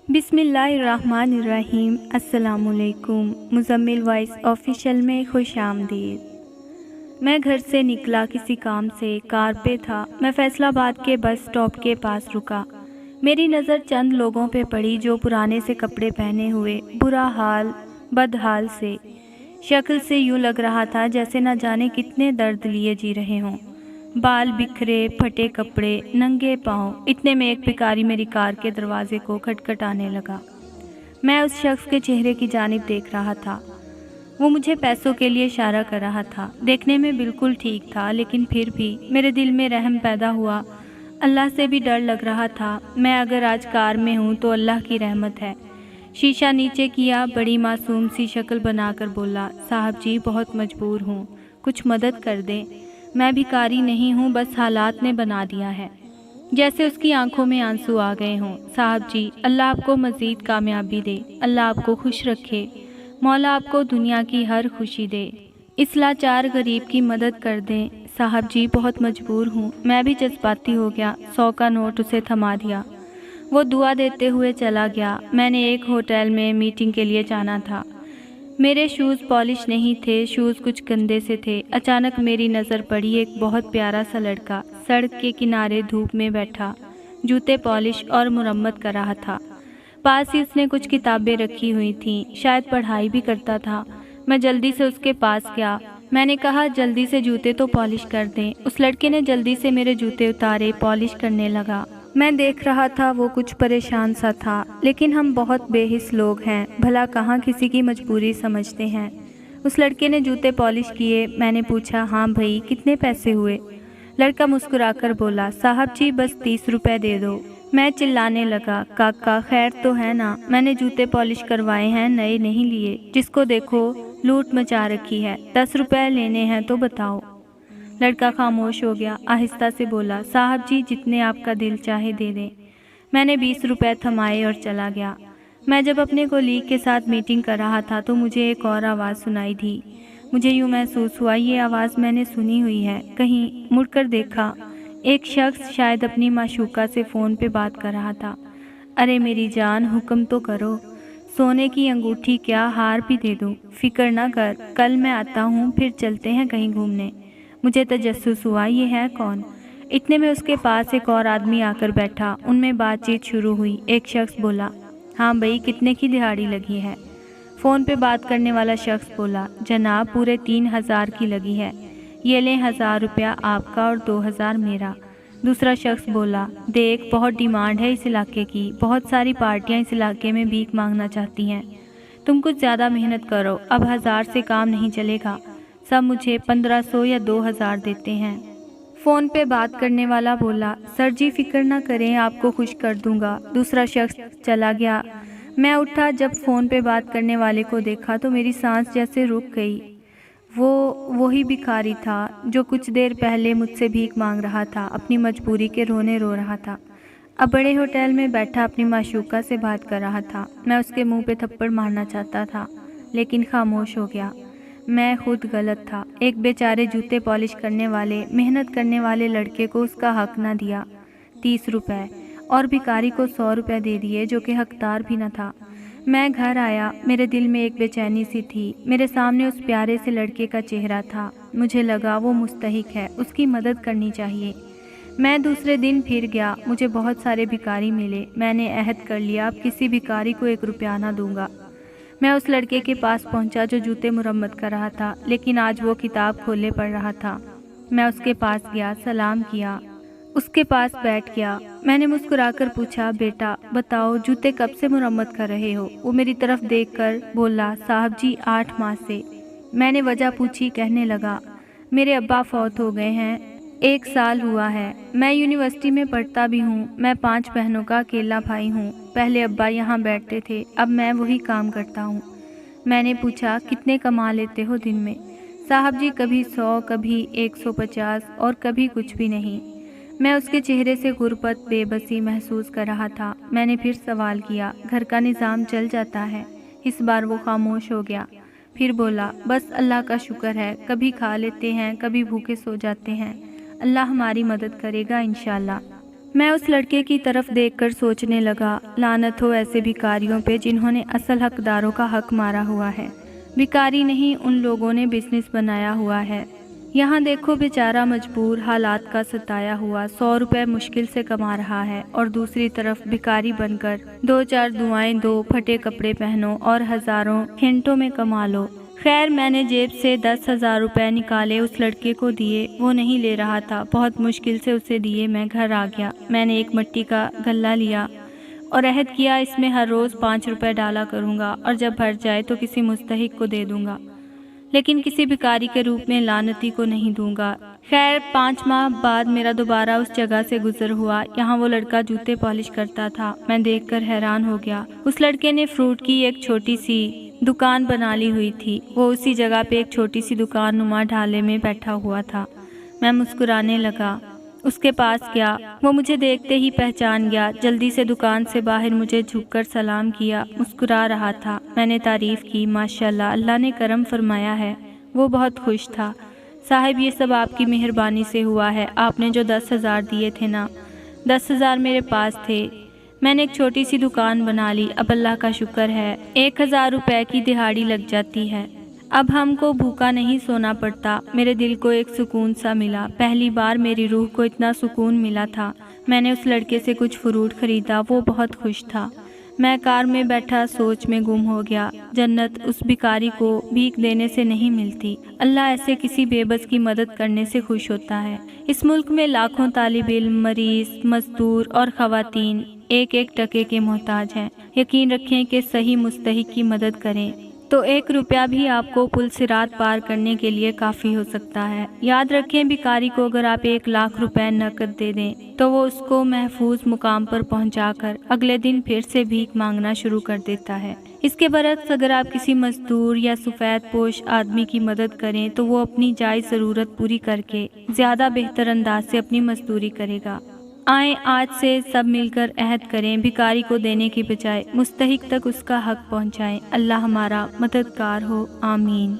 बिस्मिल्लाहिर्रहमानिर्रहीम। अस्सलामुअलैकुम। Muzammil voice official में खुश आमदीद। मैं घर से निकला किसी काम से, कार पे था। मैं फैसलाबाद के बस स्टॉप के पास रुका। मेरी नज़र चंद लोगों पे पड़ी जो पुराने से कपड़े पहने हुए, बुरा हाल, बदहाल से। शक्ल से यूँ लग रहा था जैसे न जाने कितने दर्द लिए जी रहे हों। बाल बिखरे, फटे कपड़े, नंगे पाँव। इतने में एक भिखारी मेरी कार के दरवाजे को खटखटाने लगा। मैं उस शख्स के चेहरे की जानिब देख रहा था। वो मुझे पैसों के लिए इशारा कर रहा था। देखने में बिल्कुल ठीक था, लेकिन फिर भी मेरे दिल में रहम पैदा हुआ। अल्लाह से भी डर लग रहा था। मैं अगर आज कार में हूँ तो अल्लाह की रहमत है। शीशा नीचे किया, बड़ी मासूम सी शक्ल बनाकर बोला, साहब जी बहुत मजबूर हूँ, कुछ मदद कर दें। मैं भिखारी नहीं हूँ, बस हालात ने बना दिया है। जैसे उसकी आंखों में आंसू आ गए हों। साहब जी, अल्लाह आपको मज़ीद कामयाबी दे, अल्लाह आपको खुश रखे, मौला आपको दुनिया की हर खुशी दे। इस लाचार गरीब की मदद कर दें। साहब जी बहुत मजबूर हूँ। मैं भी जज्बाती हो गया। 100 का नोट उसे थमा दिया। वो दुआ देते हुए चला गया। मैंने एक होटल में मीटिंग के लिए जाना था। मेरे शूज़ पॉलिश नहीं थे, शूज़ कुछ गंदे से थे। अचानक मेरी नज़र पड़ी एक बहुत प्यारा सा लड़का सड़क के किनारे धूप में बैठा, जूते पॉलिश और मुरम्मत कर रहा था। पास ही उसने कुछ किताबें रखी हुई थीं, शायद पढ़ाई भी करता था। मैं जल्दी से उसके पास गया। मैंने कहा, जल्दी से जूते तो पॉलिश कर दें। उस लड़के ने जल्दी से मेरे जूते उतारे, पॉलिश करने लगा। मैं देख रहा था वो कुछ परेशान सा था, लेकिन हम बहुत बेहिस लोग हैं, भला कहाँ किसी की मजबूरी समझते हैं। उस लड़के ने जूते पॉलिश किए। मैंने पूछा, हाँ भाई, कितने पैसे हुए? लड़का मुस्कुराकर बोला, साहब जी बस 30 रुपए दे दो। मैं चिल्लाने लगा, काका खैर तो है ना, मैंने जूते पॉलिश करवाए हैं, नए नहीं लिए। जिसको देखो लूट मचा रखी है। 10 रुपए लेने हैं तो बताओ। लड़का खामोश हो गया। आहिस्ता से बोला, साहब जी जितने आपका दिल चाहे दे दें। मैंने 20 रुपए थमाए और चला गया। मैं जब अपने कोलीग के साथ मीटिंग कर रहा था तो मुझे एक और आवाज़ सुनाई दी। मुझे यूँ महसूस हुआ ये आवाज़ मैंने सुनी हुई है कहीं। मुड़कर देखा, एक शख्स शायद अपनी माशूका से फ़ोन पे बात कर रहा था। अरे मेरी जान, हुक्म तो करो, सोने की अंगूठी क्या, हार भी दे दूँ। फिक्र ना कर, कल मैं आता हूँ, फिर चलते हैं कहीं घूमने। मुझे तजस्सुस हुआ, ये है कौन? इतने में उसके पास एक और आदमी आकर बैठा। उनमें बातचीत शुरू हुई। एक शख्स बोला, हाँ भाई, कितने की दिहाड़ी लगी है? फ़ोन पे बात करने वाला शख्स बोला, जनाब पूरे 3000 की लगी है। ये लें 1000 रुपया आपका और 2000 मेरा। दूसरा शख्स बोला, देख बहुत डिमांड है इस इलाके की, बहुत सारी पार्टियां इस इलाके में भीख मांगना चाहती हैं। तुम कुछ ज़्यादा मेहनत करो, अब 1000 से काम नहीं चलेगा। सब मुझे 1500 या 2000 देते हैं। फ़ोन पे बात करने वाला बोला, सर जी फिक्र ना करें, आपको खुश कर दूंगा। दूसरा शख्स चला गया। मैं उठा। जब फ़ोन पे बात करने वाले को देखा तो मेरी सांस जैसे रुक गई। वो वही भिखारी था जो कुछ देर पहले मुझसे भीख मांग रहा था, अपनी मजबूरी के रोने रो रहा था। अब बड़े होटल में बैठा अपनी माशूका से बात कर रहा था। मैं उसके मुंह पे थप्पड़ मारना चाहता था, लेकिन खामोश हो गया। मैं खुद गलत था। एक बेचारे जूते पॉलिश करने वाले, मेहनत करने वाले लड़के को उसका हक ना दिया। 30 रुपए और भिखारी को 100 रुपए दे दिए, जो कि हकदार भी न था। मैं घर आया। मेरे दिल में एक बेचैनी सी थी। मेरे सामने उस प्यारे से लड़के का चेहरा था। मुझे लगा वो मुस्तहिक है, उसकी मदद करनी चाहिए। मैं दूसरे दिन फिर गया। मुझे बहुत सारे भिखारी मिले। मैंने अहद कर लिया, अब किसी भिखारी को 1 रुपया ना दूंगा। मैं उस लड़के के पास पहुंचा जो जूते मुरम्मत कर रहा था, लेकिन आज वो किताब खोले पढ़ रहा था। मैं उसके पास गया, सलाम किया, उसके पास बैठ गया। मैंने मुस्कुराकर पूछा, बेटा बताओ जूते कब से मुरम्मत कर रहे हो? वो मेरी तरफ देखकर बोला, साहब जी 8 माह से। मैंने वजह पूछी। कहने लगा, मेरे अब्बा फौत हो गए हैं, 1 साल हुआ है। मैं यूनिवर्सिटी में पढ़ता भी हूँ। मैं 5 बहनों का अकेला भाई हूँ। पहले अब्बा यहाँ बैठते थे, अब मैं वही काम करता हूँ। मैंने पूछा, कितने कमा लेते हो दिन में? साहब जी कभी 100, कभी 150 और कभी कुछ भी नहीं। मैं उसके चेहरे से गुर्बत, बेबसी महसूस कर रहा था। मैंने फिर सवाल किया, घर का निज़ाम चल जाता है? इस बार वो खामोश हो गया। फिर बोला, बस अल्लाह का शुक्र है, कभी खा लेते हैं, कभी भूखे सो जाते हैं। अल्लाह हमारी मदद करेगा इंशाअल्लाह। میں اس لڑکے کی طرف دیکھ کر سوچنے لگا، لعنت ہو ایسے بھکاریوں پہ جنہوں نے اصل حقداروں کا حق مارا ہوا ہے۔ بھکاری نہیں، ان لوگوں نے بزنس بنایا ہوا ہے۔ یہاں دیکھو بیچارہ مجبور حالات کا ستایا ہوا 100 روپے مشکل سے کما رہا ہے، اور دوسری طرف بھکاری بن کر 2-4 دعائیں دو، پھٹے کپڑے پہنو اور ہزاروں گھنٹوں میں کما لو۔ خیر میں نے جیب سے 10,000 روپے نکالے، اس لڑکے کو دیے، وہ نہیں لے رہا تھا، بہت مشکل سے اسے دیے۔ میں گھر آ گیا، میں نے ایک مٹی کا غلہ لیا اور عہد کیا اس میں ہر روز 5 روپے ڈالا کروں گا، اور جب بھر جائے تو کسی مستحق کو دے دوں گا، لیکن کسی بھکاری کے روپ میں لعنتی کو نہیں دوں گا۔ خیر 5 ماہ بعد میرا دوبارہ اس جگہ سے گزر ہوا، یہاں وہ لڑکا جوتے پالش کرتا تھا۔ میں دیکھ کر حیران ہو گیا، اس لڑکے نے فروٹ کی ایک چھوٹی سی دکان بنا لی ہوئی تھی، وہ اسی جگہ پہ ایک چھوٹی سی دکان نما ڈھالے میں بیٹھا ہوا تھا۔ میں مسکرانے لگا، اس کے پاس گیا، وہ مجھے دیکھتے ہی پہچان گیا، جلدی سے دکان سے باہر مجھے جھک کر سلام کیا، مسکرا رہا تھا۔ میں نے تعریف کی، ماشاءاللہ اللہ نے کرم فرمایا ہے۔ وہ بہت خوش تھا۔ صاحب یہ سب آپ کی مہربانی سے ہوا ہے، آپ نے جو 10,000 دیے تھے نا، 10,000 میرے پاس تھے، میں نے ایک چھوٹی سی دکان بنا لی، اب اللہ کا شکر ہے 1,000 روپے کی دہاڑی لگ جاتی ہے، اب ہم کو بھوکا نہیں سونا پڑتا۔ میرے دل کو ایک سکون سا ملا، پہلی بار میری روح کو اتنا سکون ملا تھا۔ میں نے اس لڑکے سے کچھ فروٹ خریدا، وہ بہت خوش تھا۔ میں کار میں بیٹھا سوچ میں گم ہو گیا، جنت اس بھکاری کو بھیک دینے سے نہیں ملتی، اللہ ایسے کسی بے بس کی مدد کرنے سے خوش ہوتا ہے۔ اس ملک میں لاکھوں طالب علم، مریض، مزدور اور خواتین ایک ایک ٹکے کے محتاج ہیں۔ یقین رکھیں کہ صحیح مستحق کی مدد کریں تو 1 روپیہ بھی آپ کو پل صراط پار کرنے کے لیے کافی ہو سکتا ہے۔ یاد رکھیں بھکاری کو اگر آپ 1,00,000 روپے نقد دے دیں تو وہ اس کو محفوظ مقام پر پہنچا کر اگلے دن پھر سے بھیک مانگنا شروع کر دیتا ہے۔ اس کے برعکس اگر آپ کسی مزدور یا سفید پوش آدمی کی مدد کریں تو وہ اپنی جائز ضرورت پوری کر کے زیادہ بہتر انداز سے اپنی مزدوری کرے گا۔ آئیں آج سے سب مل کر عہد کریں، بھکاری کو دینے کی بجائے مستحق تک اس کا حق پہنچائیں۔ اللہ ہمارا مددگار ہو، آمین۔